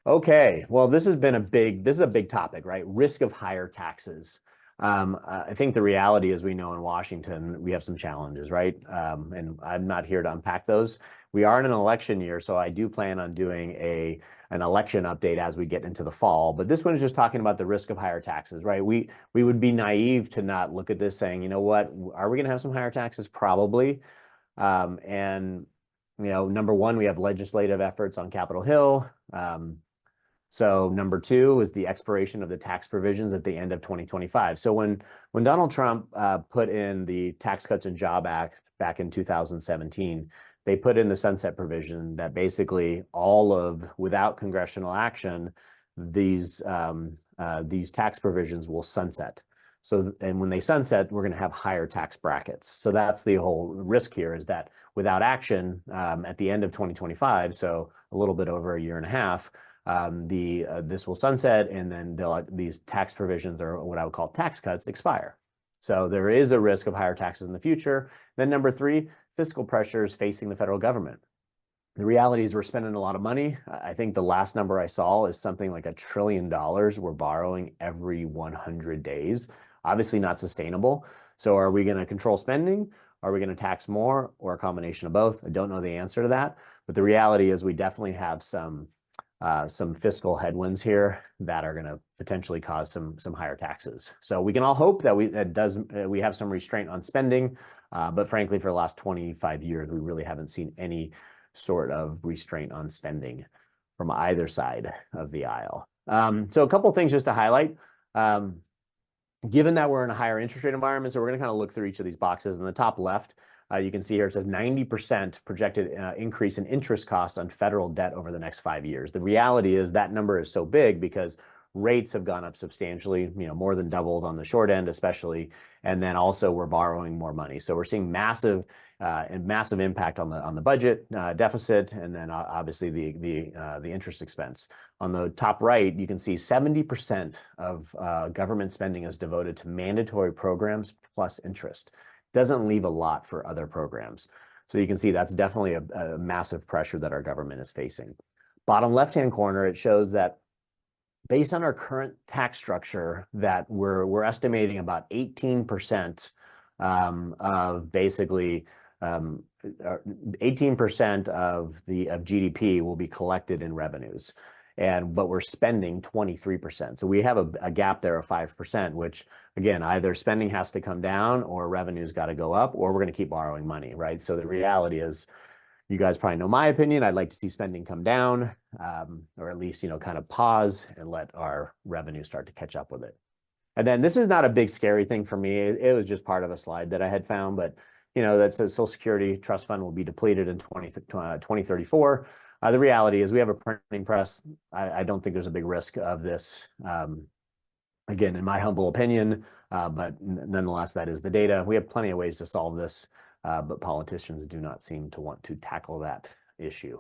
Okay, well, this is a big topic, right? Risk of higher taxes. I think the reality is we know in Washington we have some challenges, right? And I'm not here to unpack those. We are in an election year, so I do plan on doing an election update as we get into the fall. But this one is just talking about the risk of higher taxes, right? We would be naive to not look at this saying, you know what, are we going to have some higher taxes? Probably. And number one, we have legislative efforts on Capitol Hill. So number two is the expiration of the tax provisions at the end of 2025. So when Donald Trump put in the Tax Cuts and Job Act back in 2017, they put in the sunset provision that basically without congressional action, these tax provisions will sunset. So, and when they sunset, we're going to have higher tax brackets. So that's the whole risk here, is that without action at the end of 2025, so a little bit over a year and a half, this will sunset, and then these tax provisions, or what I would call tax cuts, expire. So there is a risk of higher taxes in the future. Then number three, fiscal pressures facing the federal government. The reality is we're spending a lot of money. I think the last number I saw is something like $1 trillion we're borrowing every 100 days. Obviously not sustainable. So are we going to control spending? Are we going to tax more, or a combination of both? I don't know the answer to that. But the reality is we definitely have some fiscal headwinds here that are going to potentially cause some higher taxes. So we can all hope that we have some restraint on spending, but frankly, for the last 25 years, we really haven't seen any sort of restraint on spending from either side of the aisle. So a couple of things just to highlight. Given that we're in a higher interest rate environment, so we're going to kind of look through each of these boxes. In the top left, you can see here it says 90% projected increase in interest costs on federal debt over the next 5 years. The reality is that number is so big because rates have gone up substantially, more than doubled on the short end, especially, and then also we're borrowing more money. So we're seeing massive impact on the budget deficit, and then obviously the interest expense. On the top right, you can see 70% of government spending is devoted to mandatory programs plus interest. Doesn't leave a lot for other programs. So you can see that's definitely a massive pressure that our government is facing. Bottom left-hand corner, it shows that based on our current tax structure, that we're estimating about 18% of basically 18% of GDP will be collected in revenues, but we're spending 23%. So we have a gap there of 5%, which again, either spending has to come down or revenue's got to go up, or we're going to keep borrowing money, right? So the reality is, you guys probably know my opinion. I'd like to see spending come down, or at least, kind of pause and let our revenue start to catch up with it. And then this is not a big scary thing for me. It was just part of a slide that I had found, but that says Social Security Trust Fund will be depleted in 2034. The reality is we have a printing press. I don't think there's a big risk of this, again, in my humble opinion, but nonetheless, that is the data. We have plenty of ways to solve this, but politicians do not seem to want to tackle that issue.